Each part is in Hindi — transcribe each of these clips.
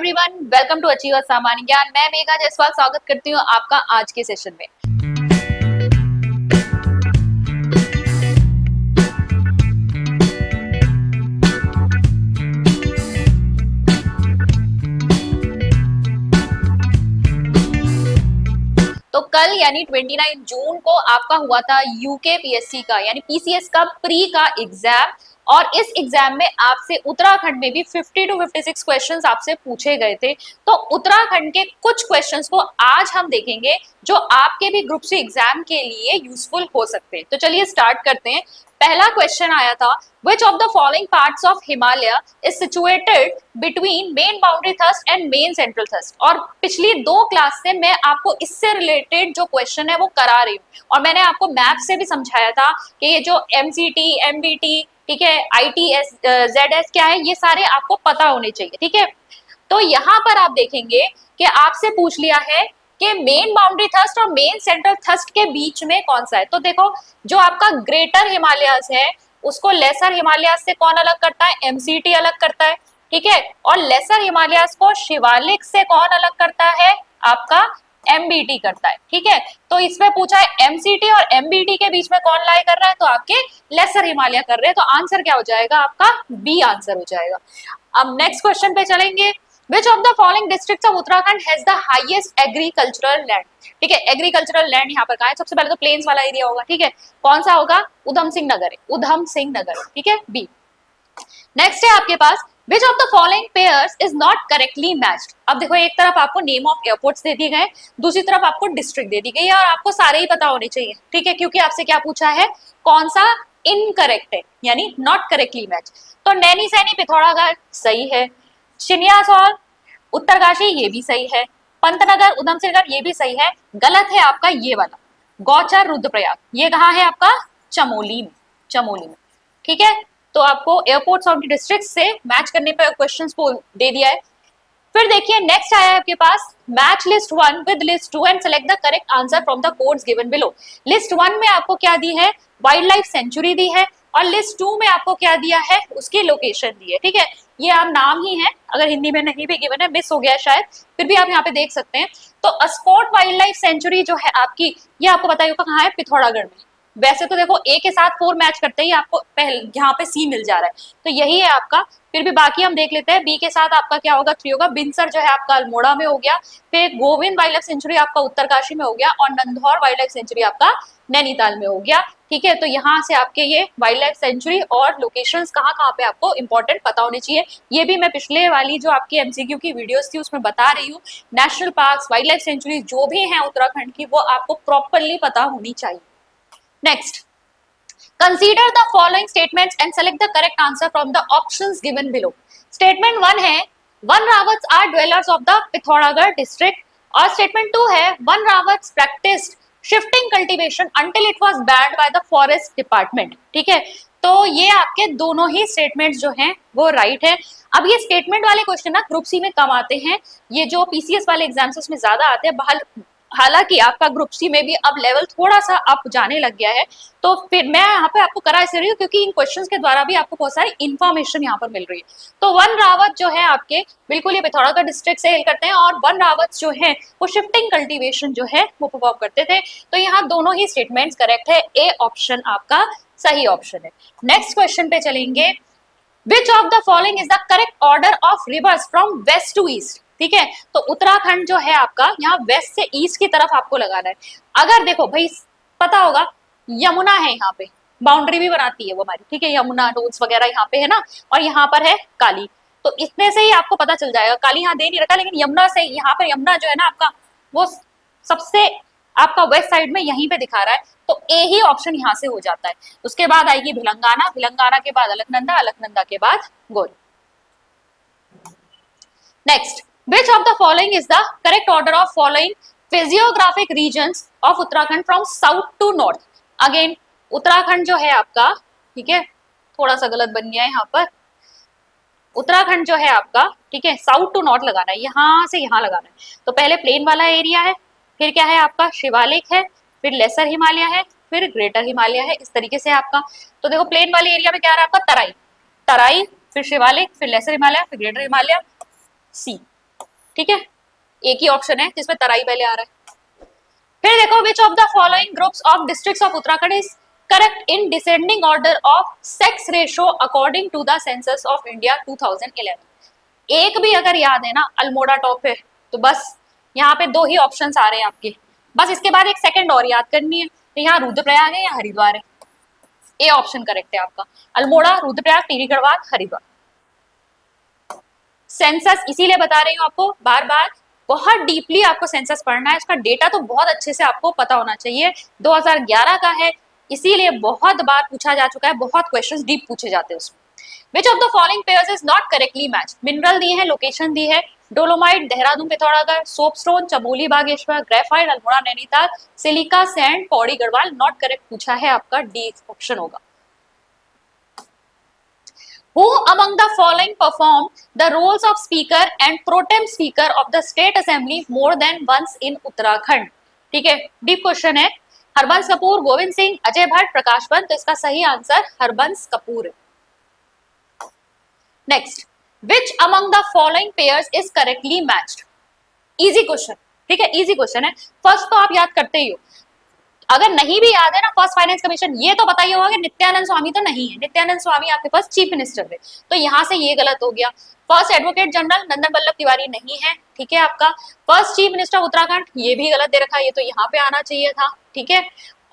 एवरीवन, वेलकम टू अचीवर सामान्य ज्ञान। मैं मेघा जायसवाल स्वागत करती हूँ आपका आज के सेशन में। तो कल यानी 29 जून को आपका हुआ था यूके पीएससी का यानी पीसीएस का प्री का एग्जाम, और इस एग्जाम में आपसे उत्तराखंड में भी 50 टू 56 क्वेश्चंस आपसे पूछे गए थे। तो उत्तराखंड के कुछ क्वेश्चंस को आज हम देखेंगे जो आपके भी ग्रुप सी एग्जाम के लिए यूजफुल हो सकते हैं। तो चलिए स्टार्ट करते हैं। पहला क्वेश्चन आया था, which of the following parts of Himalaya is situated between main boundary thrust and main central thrust। और पिछली दो क्लास से मैं आपको इससे रिलेटेड जो क्वेश्चन है वो करा रही हूँ, और मैंने आपको मैप से भी समझाया था कि ये जो एमसीटी, एमबीटी, ठीक है, आईटीएस, जेडएस क्या है, ये सारे आपको पता होने चाहिए। ठीक है, तो यहाँ पर आप देखेंगे कि आपसे पूछ लिया है कि मेन बाउंड्री थ्रस्ट और मेन सेंट्रल थ्रस्ट के बीच में कौन सा है। तो देखो, जो आपका ग्रेटर हिमालयस है उसको लेसर हिमालयस से कौन अलग करता है? एमसीटी अलग करता है। ठीक है, और लेसर हिमालयस को शिवालिक से कौन अलग करता है? आपका एमबीटी करता है। ठीक है, तो इसमें पूछा है एमसीटी और एमबीटी के बीच में कौन लाई कर रहा है, तो आपके लेसर हिमालय कर रहे हैं। तो आंसर क्या हो जाएगा? आपका बी आंसर हो जाएगा। अब नेक्स्ट क्वेश्चन पे चलेंगे। Which of the following districts of Uttarakhand has the highest agricultural land? ठीक है, एग्रीकल्चरल लैंड यहाँ पर कहाँ है? सबसे पहले तो प्लेन्स वाला एरिया होगा। ठीक है, कौन सा होगा? उधम सिंह नगर है, उधम सिंह नगर। ठीक है, बी। नेक्स्ट है आपके पास, Which of the following pairs is not correctly matched? अब देखो, एक तरफ आपको नेम ऑफ एयरपोर्ट्स दे दिए गए, दूसरी तरफ आपको डिस्ट्रिक्ट दे दी गई है, और आपको सारे ही पता होने चाहिए। ठीक है, क्योंकि आपसे क्या पूछा है? कौन सा इनकरेक्ट है, यानी नॉट करेक्टली मैच। तो नैनी सैनी पिथौरागढ़ सही है, चिनियासौल उत्तरकाशी ये भी सही है, पंतनगर उधमसिंहगढ़ ये भी सही है। गलत है आपका ये वाला, गौचर रुद्रप्रयाग, ये कहाँ है आपका? चमोली में, चमोली में। ठीक है, तो आपको एयरपोर्ट्स और डिस्ट्रिक्ट से मैच करने पर क्वेश्चंस को दे दिया है। फिर देखिए नेक्स्ट आया है आपके पास, match list 1 with list 2 and select the correct answer from the codes given below. List 1 में आपको क्या दी है? वाइल्ड लाइफ सेंचुरी दी है, और लिस्ट 2 में आपको क्या दिया है? उसकी लोकेशन दी है। ठीक है, ये आप नाम ही है, अगर हिंदी में नहीं भी गिवन है, मिस हो गया शायद, फिर भी आप यहाँ पे देख सकते हैं। तो अस्कोट वाइल्ड लाइफ सेंचुरी जो है आपकी, ये आपको बताइए कहाँ है? पिथौरागढ़ में। वैसे तो देखो ए के साथ 4 मैच करते ही आपको पहले यहाँ पे सी मिल जा रहा है, तो यही है आपका। फिर भी बाकी हम देख लेते हैं। बी के साथ आपका क्या होगा? 3 होगा। बिनसर जो है आपका अल्मोड़ा में हो गया, फिर गोविंद वाइल्ड लाइफ सेंचुरी आपका उत्तरकाशी में हो गया, और नंदौर वाइल्ड लाइफ सेंचुरी आपका नैनीताल में हो गया। ठीक है, तो यहाँ से आपके ये वाइल्ड लाइफ सेंचुरी और लोकेशंस कहाँ कहाँ पे आपको इंपॉर्टेंट पता होनी चाहिए। ये भी मैं पिछले वाली जो आपकी एमसीक्यू की वीडियोस थी उसमें बता रही हूँ। National park, wild life sanctuary जो भी है उत्तराखंड की, वो आपको प्रॉपरली पता होनी चाहिए। Next, consider the following statements and select the correct answer from the options given below। statement 1 है, Van Rawats are dwellers of the Pithoragarh district, और statement 2 है, Van Rawats practiced shifting cultivation until it was banned by the forest department। ठीक है, तो ये आपके दोनों ही स्टेटमेंट्स जो हैं वो राइट है। अब ये स्टेटमेंट वाले क्वेश्चन ना ग्रुप सी में कम आते हैं, ये जो पीसीएस वाले एग्जाम्स उसमें ज्यादा आते हैं। हालांकि आपका ग्रुप सी में भी अब लेवल थोड़ा सा अप जाने लग गया है, तो फिर मैं यहाँ पे आपको करा इसलिए रही हूँ क्योंकि इन क्वेश्चंस के द्वारा भी आपको बहुत सारी इन्फॉर्मेशन यहाँ पर मिल रही है। तो वन रावत जो है आपके बिल्कुल ये पिथौरागढ़ डिस्ट्रिक्ट से हेल करते हैं, और वन रावत जो है वो शिफ्टिंग कल्टीवेशन जो है वो परफॉर्म करते थे। तो यहाँ दोनों ही स्टेटमेंट्स करेक्ट है, ए ऑप्शन आपका सही ऑप्शन है। नेक्स्ट क्वेश्चन पे चलेंगे, which of the following is the correct order of rivers from west to east. ठीक है, तो उत्तराखंड जो है आपका यहाँ वेस्ट से ईस्ट की तरफ आपको लगाना है। अगर देखो भाई, पता होगा यमुना है यहाँ पे, बाउंड्री भी बनाती है वो हमारी। ठीक है, यमुना नोड्स वगैरह यहाँ पे है ना, और यहाँ पर है काली। तो इतने से ही आपको पता चल जाएगा। काली यहाँ दे नहीं रखा, लेकिन यमुना से, यहाँ पर यमुना जो है ना आपका, वो सबसे आपका वेस्ट साइड में यहीं पे दिखा रहा है, तो ए ही ऑप्शन यहाँ से हो जाता है। उसके बाद आएगी भिलंगाना, भिलंगाना के बाद अलकनंदा, अलकनंदा के बाद गोल। Next, which of the following is the correct order of following physiographic regions of Uttarakhand from south to north। Again Uttarakhand जो है आपका, ठीक है, थोड़ा सा गलत बन गया है यहाँ पर। उत्तराखंड जो है आपका, ठीक है, साउथ टू नॉर्थ लगाना है, यहाँ से यहाँ लगाना है। तो पहले प्लेन वाला एरिया है, फिर क्या है आपका? शिवालिक है, फिर लेसर हिमालय है, फिर ग्रेटर हिमालय है, इस तरीके से आपका। तो देखो प्लेन वाले एरिया में क्या रहा आपका? तराई, तराई, फिर शिवालिक, फिर लेसर हिमालय, फिर ग्रेटर हिमालय, सी। ठीक है, एक ही ऑप्शन है जिसमें तराई पहले आ रहा है। फिर देखो which of the following groups of districts of Uttarakhand is correct in descending order of sex ratio according to the census of India 2011। एक भी अगर याद है ना, अल्मोड़ा टॉप है, तो बस यहाँ पे दो ही ऑप्शंस आ रहे हैं आपके, बस इसके बाद एक सेकंड और याद करनी है, तो यहाँ रुद्रप्रयाग है या हरिद्वार है। ए ऑप्शन करेक्ट है आपका, अल्मोड़ा, रुद्रप्रयाग, टिहरी गढ़वाल, हरिद्वार। सेंसस इसीलिए बता रही हूँ आपको बार बार, बहुत डीपली आपको सेंसस पढ़ना है, इसका डेटा तो बहुत अच्छे से आपको पता होना चाहिए। 2011 का है, इसीलिए बहुत बार पूछा जा चुका है, बहुत क्वेश्चंस डीप पूछे जाते हैं उसमें। विच of the following pairs is not correctly match. Mineral दिए हैं, लोकेशन दी है, dolomite Dehradun Pithoragarh, soapstone Chamoli Bageshwar, graphite Almora Nainital, silica sand Pauri Garhwal. Not correct पूछा है आपका, डी ऑप्शन होगा। Who among the following performed the roles of speaker and pro tem speaker of the state assembly more than once in Uttarakhand? ठीक है, डीप क्वेश्चन है। हरबंस कपूर, गोविंद सिंह, अजय भट्ट, प्रकाश पंत। तो इसका सही आंसर हरबंस कपूर है। Next, which among the following pairs is correctly matched. Easy question, ठीक है, इजी क्वेश्चन है। फर्स्ट तो आप याद करते ही हो, अगर नहीं भी याद है ना, फर्स्ट फाइनेंस कमीशन, ये तो बताइए होगा कि नित्यानंद स्वामी तो नहीं है, नित्यानंद स्वामी आपके पास चीफ मिनिस्टर है, तो यहाँ से ये गलत हो गया। फर्स्ट एडवोकेट जनरल नंदन वल्लभ तिवारी नहीं है, ठीक है आपका। फर्स्ट चीफ मिनिस्टर उत्तराखंड, ये भी गलत दे रखा है, ये तो यहाँ पे आना चाहिए था, ठीक है।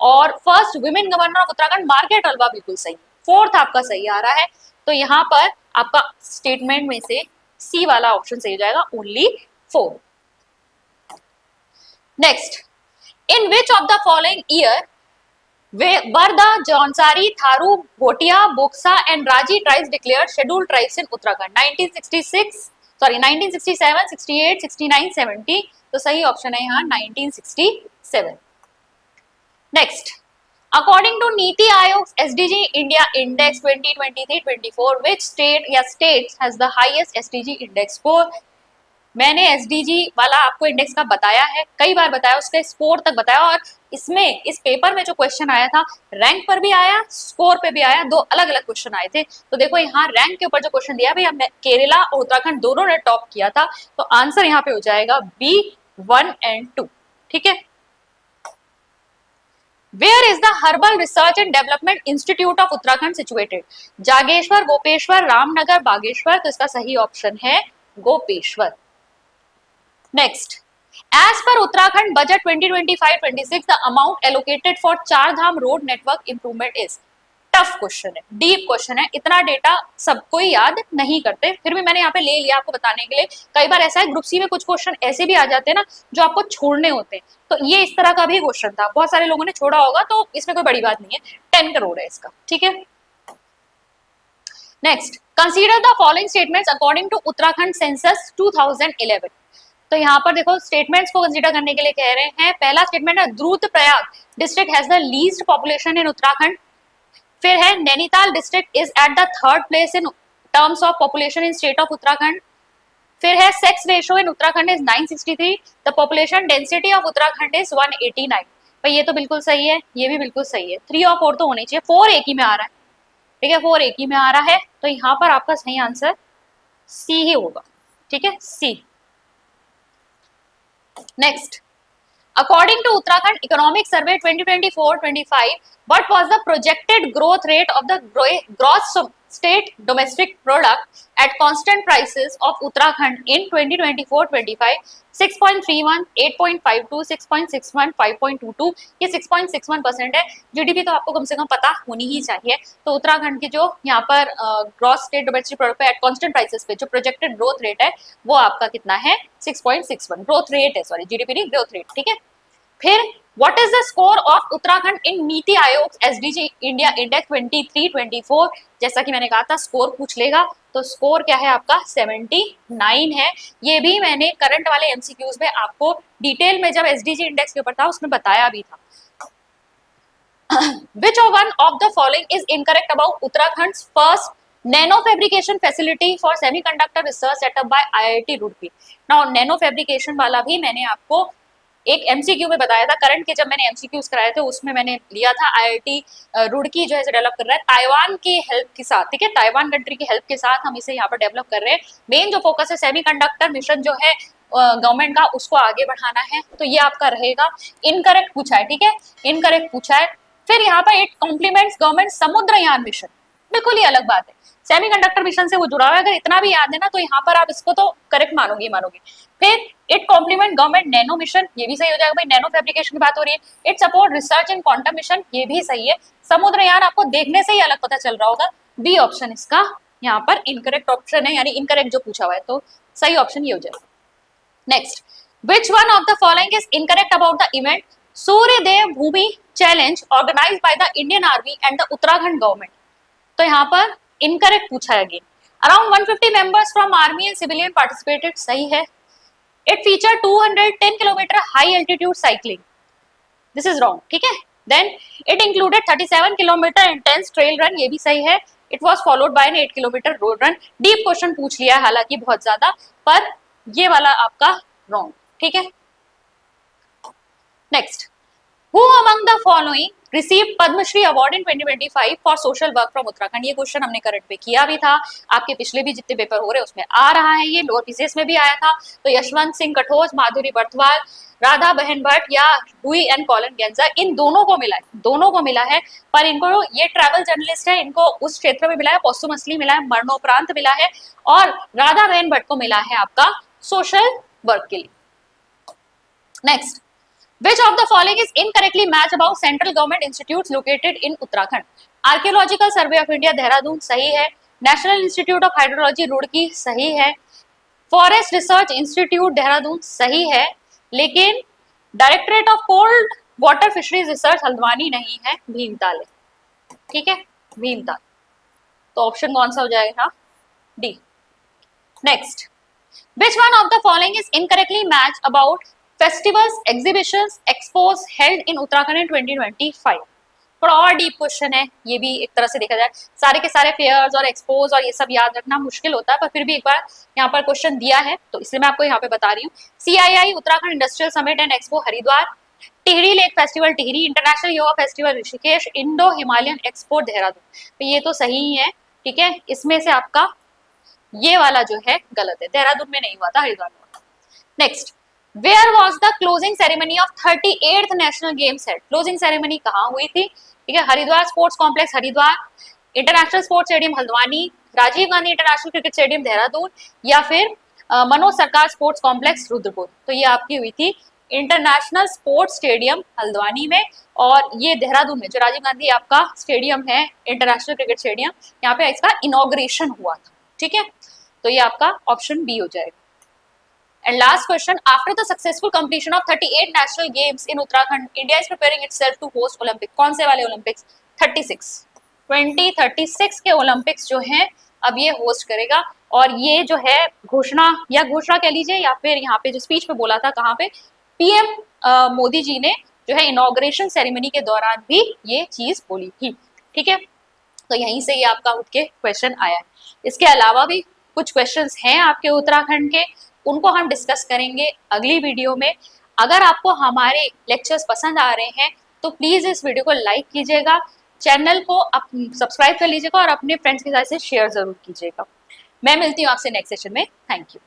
और first women governor of Uttarakhand Margaret Alva बिल्कुल सही। फोर्थ आपका सही आ रहा है, तो यहाँ पर आपका स्टेटमेंट में से सी वाला ऑप्शन सही हो जाएगा, only 4। Next, in which of the following year were the Jaunsari, Tharu, Bhotia, Boksa and Raji tribes declared scheduled tribes in Uttarakhand? 1966, sorry 1967, 68, 69, 70। तो सही ऑप्शन है यहाँ 1967। Next, according to NITI Aayog SDG India Index 2023-24, which state या states has the highest SDG index score? मैंने एसडीजी वाला आपको इंडेक्स का बताया है, कई बार बताया, उसका स्कोर तक बताया, और इसमें इस पेपर में जो क्वेश्चन आया था रैंक पर भी आया, स्कोर पे भी आया, दो अलग अलग क्वेश्चन आए थे। तो देखो यहाँ रैंक के ऊपर जो क्वेश्चन दिया भाई, हमने केरला और उत्तराखंड दोनों ने टॉप किया था, तो आंसर यहाँ पे हो जाएगा बी 1 and 2, ठीक है। Where is the Herbal Research and Development Institute of Uttarakhand situated? Jageshwar, Gopeshwar, Ramnagar, Bageshwar. तो इसका सही ऑप्शन है Gopeshwar. Next, as per Uttarakhand budget 2025-26, the amount allocated for Char Dham road network improvement is? Tough question है, डीप क्वेश्चन है, इतना डेटा सबको याद नहीं करते, फिर भी मैंने यहाँ पे ले लिया आपको बताने के लिए। कई बार ऐसा है ग्रुप सी में कुछ क्वेश्चन ऐसे भी आ जाते हैं ना जो आपको छोड़ने होते हैं, तो ये इस तरह का भी क्वेश्चन था, बहुत सारे लोगों ने छोड़ा होगा, तो इसमें कोई बड़ी बात नहीं है, 10 करोड़ है इसका, ठीक है। Next, consider the following statements according to Uttarakhand census 2011। तो यहाँ पर देखो स्टेटमेंट्स को कंसीडर करने के लिए कह रहे हैं। पहला स्टेटमेंट है Rudraprayag district has the least population in Uttarakhand. फिर है Nainital district is at the third place in terms of population in state of Uttarakhand. फिर है sex ratio in Uttarakhand is 963, the population density of Uttarakhand is 189। भाई ये तो बिल्कुल सही है, ये भी बिल्कुल सही है, 3 और 4 तो होने चाहिए, 4 एक ही में आ रहा है, ठीक है, 4 एक ही में आ रहा है, तो यहाँ पर आपका सही आंसर सी ही होगा, ठीक है, सी। Next, according to Uttarakhand Economic Survey 2024-25, what was the projected growth rate of the gross state domestic product at constant prices of Uttarakhand in 2024-25? 6.31, 8.52, 6.61, 5.22, ये 6.61% है। जीडीपी तो आपको कम से कम पता होनी ही चाहिए। तो उत्तराखंड की जो यहाँ पर ग्रॉस स्टेट डोमेस्टिक प्रोडक्ट पे एट कांस्टेंट प्राइसेस पे जो प्रोजेक्टेड ग्रोथ रेट है वो आपका कितना है, 6.61। ग्रोथ रेट है, सॉरी जीडीपी नहीं, ग्रोथ रेट, ठीक है। फिर what is the score of Uttarakhand in NITI Aayog SDG India index 23-24? जैसा कि मैंने कहा था स्कोर पूछ लेगा, तो स्कोर क्या है आपका 79 है। ये भी मैंने करंट वाले एमसीक्यूज में आपको डिटेल में जब एसडीजी इंडेक्स के ऊपर था उसमें बताया भी था। Which one of the following is incorrect about Uttarakhand's first nano fabrication facility for semiconductor research set up by IIT Roorkee? Now nano fabrication वाला भी मैंने आपको एक एमसीक्यू में बताया था, करंट के जब मैंने एमसीक्यूज कराए थे उसमें मैंने लिया था। आईआईटी रुड़की जो है डेवलप कर रहा है ताइवान की हेल्प के साथ, ठीक है, ताइवान कंट्री की हेल्प के साथ हम इसे यहाँ पर डेवलप कर रहे हैं। मेन जो फोकस है सेमीकंडक्टर मिशन जो है गवर्नमेंट का उसको आगे बढ़ाना है, तो ये आपका रहेगा इनकरेक्ट पूछा है, ठीक है, इनकरेक्ट पूछा है। फिर यहाँ पर it compliments government Samudrayaan mission, बिल्कुल ही अलग बात है, सेमीकंडक्टर मिशन से वो जुड़ा हुआ है, अगर इतना भी याद है ना तो यहाँ पर आप इसको तो करेक्ट मानोगे मानोगे। फिर it compliment government nano mission, ये भी सही हो जाएगा भाई, नैनो फैब्रिकेशन की बात हो रही है। It support research in quantum mission, ये भी सही है। समुद्रयान आपको देखने से ही अलग पता चल रहा होगा, बी ऑप्शन इसका यहाँ पर इनकरेक्ट ऑप्शन है, यानी इनकरेक्ट जो पूछा हुआ है, तो सही ऑप्शन ये हो जाएगा। Next, which one of the following is incorrect about the event Suryadev Bhoomi challenge organized by the Indian army and the Uttarakhand government, तो यहाँ पर इनकरेक्ट पूछा है again. Around 150 members from army and civilian participated, सही है। It feature 210 kilometre high altitude cycling, this is wrong, ठीक है। Then it included 37 kilometre intense trail run, ये भी सही है। It was followed by an 8 kilometre road run, deep question पूछ लिया है हालांकि बहुत ज्यादा, पर ये वाला आपका रॉन्ग, ठीक है। Next, who among the following received Padma Shri award in 2025 for social work from Uttarakhand, ये क्वेश्चन हमने करंट पे किया भी था, आपके पिछले भी जितने पेपर हो रहे हैं उसमें आ रहा है, ये लोअर पीसीएस में भी आया था। तो यशवंत सिंह कठोज, माधुरी बर्थवाल, राधा बहन भट्ट या हुई एंड कॉलन गेंजा, इन दोनों को मिला है, दोनों को मिला है, पर इनको ये ट्रैवल जर्नलिस्ट है, इनको उस क्षेत्र में मिला है, पोस्टुमसली मिला है, मरणोपरांत मिला है, और राधा बहन भट्ट को मिला है आपका सोशल वर्क के लिए। Next, which of the following is incorrectly matched about central government institutes located in Uttarakhand? Archaeological Survey of India Dehradun सही है, national institute of hydrology Roorkee सही है, फॉरेस्ट रिसर्च इंस्टीट्यूट देहरादून सही है, लेकिन directorate of cold water fisheries research Haldwani नहीं है, भीमताल है, ठीक है, भीमताल। तो ऑप्शन कौन सा हो जाएगा? D. Next, which one of the following is incorrectly matched about festivals, exhibitions, expos held in Uttarakhand in 2025? थोड़ा और डीप क्वेश्चन है, ये भी एक तरह से देखा जाए, सारे के सारे फेयर्स और एक्सपोज और ये सब याद रखना मुश्किल होता है, पर फिर भी एक बार यहाँ पर क्वेश्चन दिया है तो इसलिए मैं आपको यहाँ पे बता रही हूँ। CII Uttarakhand industrial summit and expo Haridwar, Tehri lake festival Tehri, international yoga festival Rishikesh, Indo Himalayan expo Dehradun, तो ये तो सही ही है, ठीक है। इसमें से आपका ये वाला जो है गलत है, देहरादून में नहीं हुआ था, हरिद्वार में हुआ था। Next, where was the closing ceremony of 38th national games held, closing ceremony कहाँ हुई थी? ठीक है, Haridwar sports complex Haridwar, international sports stadium Haldwani, Rajiv Gandhi international cricket stadium Dehradun, या फिर मनोज सरकार स्पोर्ट्स कॉम्प्लेक्स रुद्रपुर, तो ये आपकी हुई थी इंटरनेशनल स्पोर्ट्स स्टेडियम हल्द्वानी में, और ये देहरादून में जो राजीव गांधी आपका स्टेडियम है इंटरनेशनल क्रिकेट स्टेडियम, यहाँ पे इसका इनॉग्रेशन हुआ था, ठीक है। तो ये आपका ऑप्शन बी हो जाएगा। And last question, after the successful completion of 38 national games in Uttarakhand, India is preparing itself to host Olympics. कौन से वाले ओलंपिक्स? 36 2036 के ओलंपिक्स जो हैं अब ये होस्ट करेगा, और ये जो है घोषणा या घोषणा कह लीजिए, या फिर यहाँ पे जो स्पीच पे बोला था, कहाँ पे? पीएम मोदी जी ने जो है इनॉग्रेशन सेरेमनी के दौरान भी ये चीज बोली थी, ठीक है। तो यहीं से ये आपका उठ के क्वेश्चन आया है। इसके अलावा भी कुछ क्वेश्चंस हैं आपके उत्तराखंड के, उनको हम डिस्कस करेंगे अगली वीडियो में। अगर आपको हमारे लेक्चर्स पसंद आ रहे हैं तो प्लीज इस वीडियो को लाइक कीजिएगा, चैनल को सब्सक्राइब कर लीजिएगा और अपने फ्रेंड्स के साथ से शेयर जरूर कीजिएगा। मैं मिलती हूँ आपसे नेक्स्ट सेशन में। Thank you.